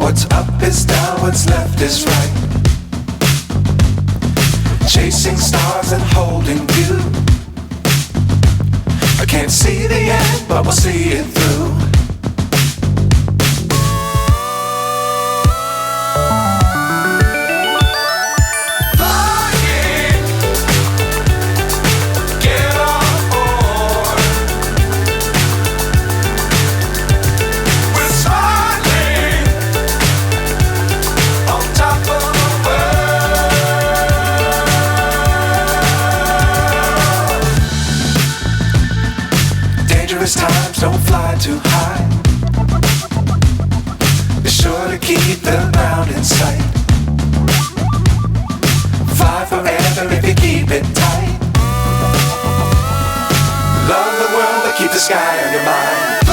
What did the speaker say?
What's up is down, what's left is right. Chasing stars and holding you. I can't see the end, but we'll see it through. Dangerous times, don't fly too high. Be sure to keep the ground in sight. Fly forever if you keep it tight. Love the world, but keep the sky on your mind.